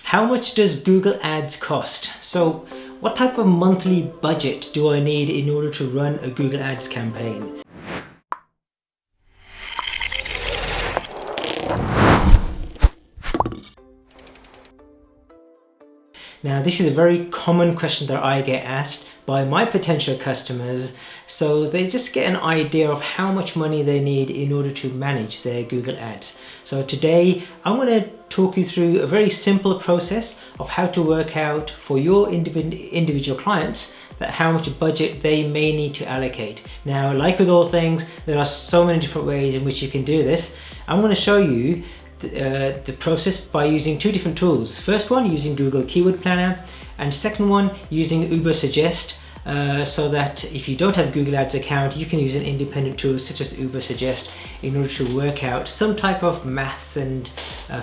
How much does Google Ads cost? So what type of monthly budget do I need in order to run a Google Ads campaign? Now, this is a very common question that I get asked by my potential customers, so they just get an idea of how much money they need in order to manage their Google Ads. So today I'm going to talk you through a very simple process of how to work out for your individual clients that how much budget they may need to allocate. Now, like with all things, there are so many different ways in which you can do this. I'm going to show you the process by using two different tools. First one using Google Keyword Planner, and second one using Ubersuggest, so that if you don't have a Google Ads account, you can use an independent tool such as Ubersuggest in order to work out some type of maths and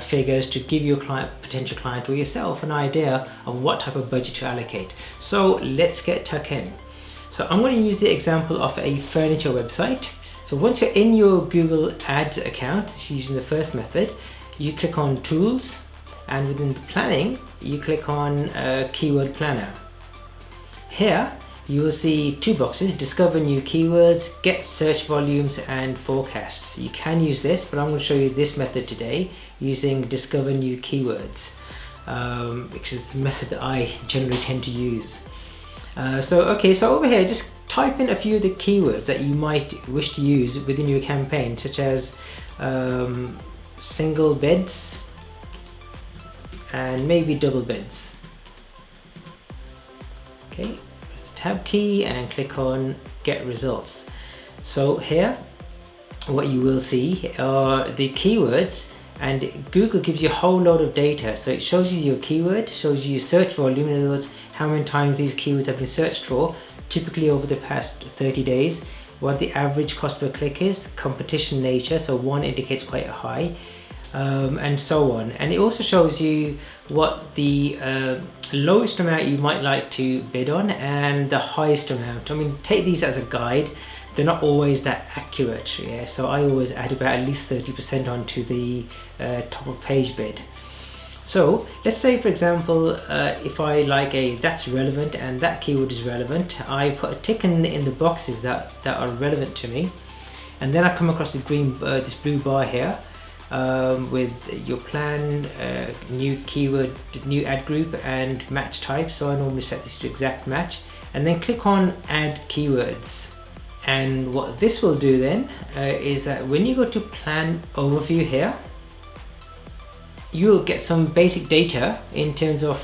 figures to give your potential client or yourself an idea of what type of budget to allocate. So let's get tuck in. So I'm going to use the example of a furniture website. So once you're in your Google Ads account, using the first method, you click on Tools, and within the planning, you click on Keyword Planner. Here, you will see two boxes: Discover New Keywords, Get Search Volumes, and Forecasts. You can use this, but I'm going to show you this method today using Discover New Keywords, which is the method that I generally tend to use. So over here, just type in a few of the keywords that you might wish to use within your campaign, such as single beds and maybe double beds. Okay, press the tab key and click on Get Results. So here, what you will see are the keywords, and Google gives you a whole load of data. So it shows you your keyword, shows you your search volume, in other words, how many times these keywords have been searched for, typically over the past 30 days, what the average cost per click is, competition nature, so 1 indicates quite high, and so on. And it also shows you what the lowest amount you might like to bid on and the highest amount. I mean, take these as a guide. They're not always that accurate, yeah. So I always add about at least 30% onto the top of page bid. So let's say, for example, if I like that's relevant and that keyword is relevant, I put a tick in the boxes that are relevant to me, and then I come across the this blue bar here with your plan, new keyword, new ad group, and match type. So I normally set this to exact match, and then click on Add Keywords. And what this will do then is that when you go to Plan Overview here, you'll get some basic data in terms of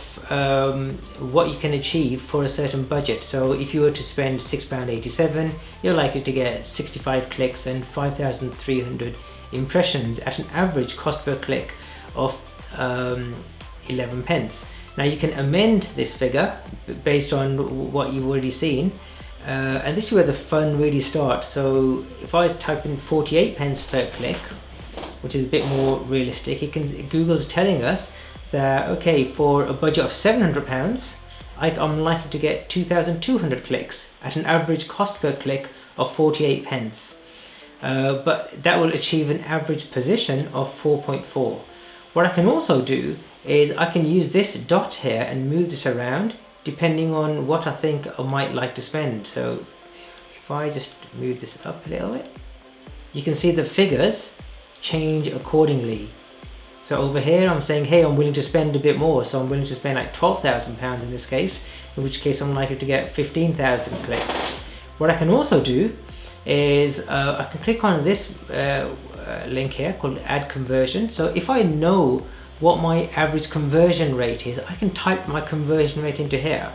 what you can achieve for a certain budget. So if you were to spend £6.87, you're likely to get 65 clicks and 5,300 impressions at an average cost per click of 11 pence. Now you can amend this figure based on what you've already seen. And this is where the fun really starts. So if I type in 48 pence per click, which is a bit more realistic, Google's telling us that, okay, for a budget of £700, I'm likely to get 2,200 clicks at an average cost per click of 48 pence. But that will achieve an average position of 4.4. What I can also do is I can use this dot here and move this around depending on what I think I might like to spend. So if I just move this up a little bit, you can see the figures change accordingly. So over here I'm saying, hey, I'm willing to spend a bit more, so I'm willing to spend like £12,000 in this case, in which case I'm likely to get 15,000 clicks. What I can also do is I can click on this link here called Add Conversion. So if I know what my average conversion rate is, I can type my conversion rate into here.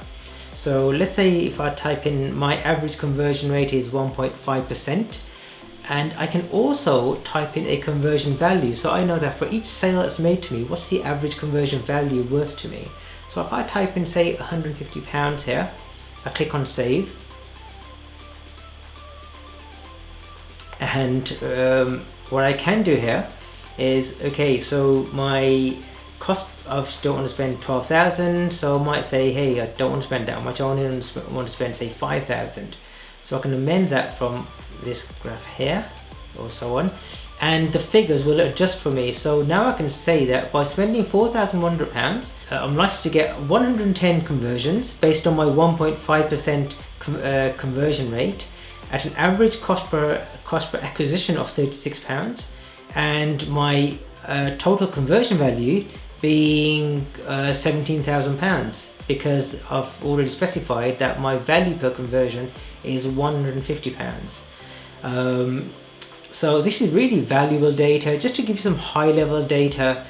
So let's say if I type in my average conversion rate is 1.5%, and I can also type in a conversion value. So I know that for each sale that's made to me, what's the average conversion value worth to me? So if I type in, say, £150 here, I click on Save. And what I can do here is, okay, so my cost, I still want to spend 12,000, so I might say, hey, I don't want to spend that much, I only want to spend, say, 5,000. So I can amend that from this graph here, or so on, and the figures will adjust for me. So now I can say that by spending £4,100, I'm likely to get 110 conversions based on my 1.5% conversion rate at an average cost per acquisition of £36, and my total conversion value being £17,000, because I've already specified that my value per conversion is £150. So this is really valuable data, just to give you some high level data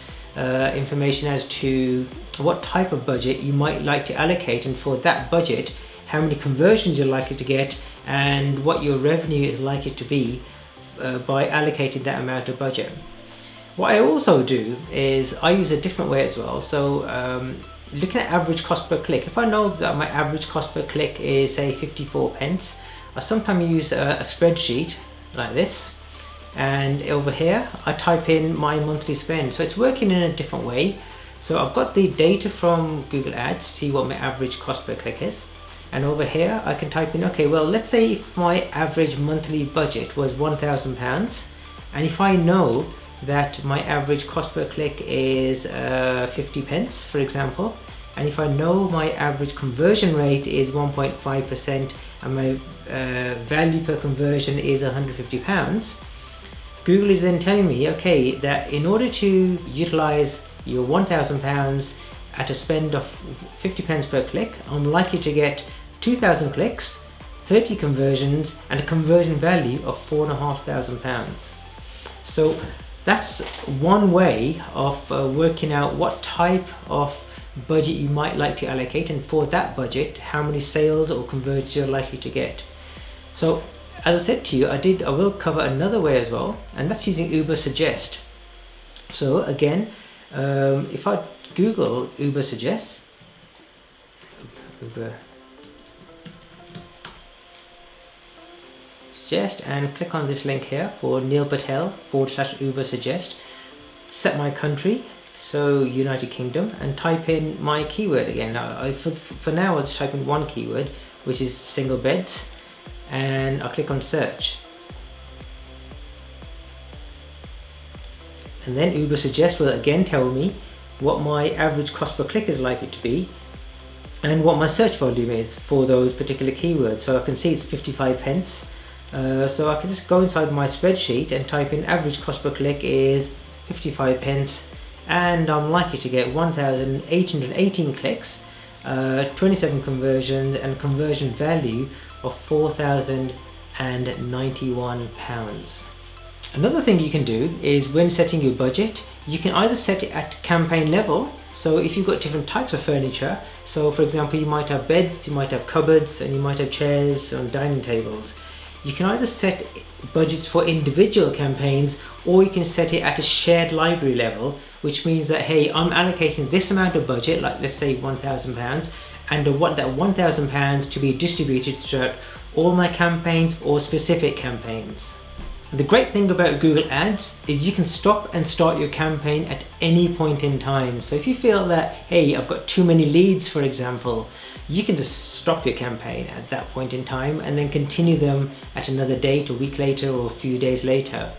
information as to what type of budget you might like to allocate, and for that budget how many conversions you're likely to get and what your revenue is likely to be by allocating that amount of budget. What I also do is I use a different way as well. So looking at average cost per click, if I know that my average cost per click is say 54 pence, I sometimes use a spreadsheet like this, and over here I type in my monthly spend. So it's working in a different way. So I've got the data from Google Ads to see what my average cost per click is, and over here I can type in, okay, well, let's say if my average monthly budget was £1,000, and if I know that my average cost per click is 50 pence, for example, and if I know my average conversion rate is 1.5% and my value per conversion is £150, Google is then telling me, okay, that in order to utilize your £1,000 at a spend of 50 pence per click, I'm likely to get 2,000 clicks, 30 conversions, and a conversion value of £4,500. So that's one way of working out what type of budget you might like to allocate, and for that budget how many sales or conversions you're likely to get. So as I said to you, I will cover another way as well, and that's using Uber Suggest. So again, if I Google Uber Suggest, and click on this link here for Neil Patel /Uber Suggest, set my country, so United Kingdom, and type in my keyword again. Now, for now I'll just type in one keyword, which is single beds, and I'll click on search. And then Uber Suggest will again tell me what my average cost per click is likely to be and what my search volume is for those particular keywords. So I can see it's 55 pence. So I can just go inside my spreadsheet and type in average cost per click is 55 pence, and I'm likely to get 1,818 clicks, 27 conversions, and conversion value of £4,091. Another thing you can do is, when setting your budget, you can either set it at campaign level. So if you've got different types of furniture, so for example you might have beds, you might have cupboards, and you might have chairs and dining tables, you can either set budgets for individual campaigns, or you can set it at a shared library level, which means that, hey, I'm allocating this amount of budget, like let's say £1,000, and I want that £1,000 to be distributed throughout all my campaigns or specific campaigns. The great thing about Google Ads is you can stop and start your campaign at any point in time. So if you feel that, hey, I've got too many leads, for example, you can just stop your campaign at that point in time and then continue them at another date, a week later, or a few days later.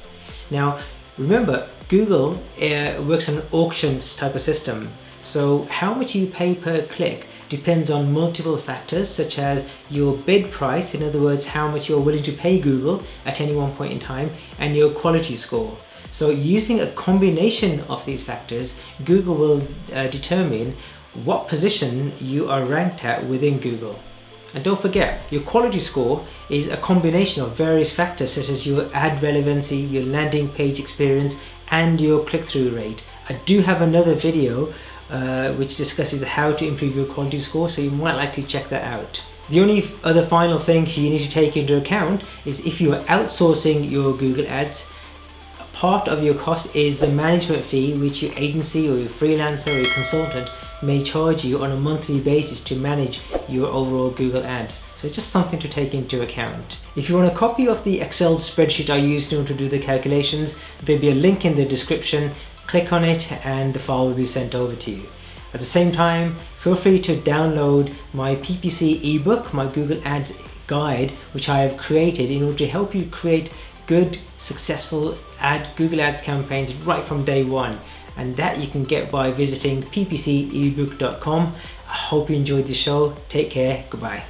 Now, remember, Google works on an auctions type of system. So how much you pay per click depends on multiple factors, such as your bid price, in other words, how much you're willing to pay Google at any one point in time, and your quality score. So using a combination of these factors, Google will determine what position you are ranked at within Google. And don't forget, your quality score is a combination of various factors, such as your ad relevancy, your landing page experience, and your click-through rate. I do have another video which discusses how to improve your quality score, so you might like to check that out. The only other final thing you need to take into account is, if you are outsourcing your Google Ads, part of your cost is the management fee, which your agency or your freelancer or your consultant may charge you on a monthly basis to manage your overall Google Ads. So it's just something to take into account. If you want a copy of the Excel spreadsheet I used in order to do the calculations, there'll be a link in the description. Click on it and the file will be sent over to you. At the same time, feel free to download my PPC ebook, my Google Ads guide, which I have created in order to help you create good, successful Google Ads campaigns right from day one. And that you can get by visiting ppcebook.com. I hope you enjoyed the show. Take care. Goodbye.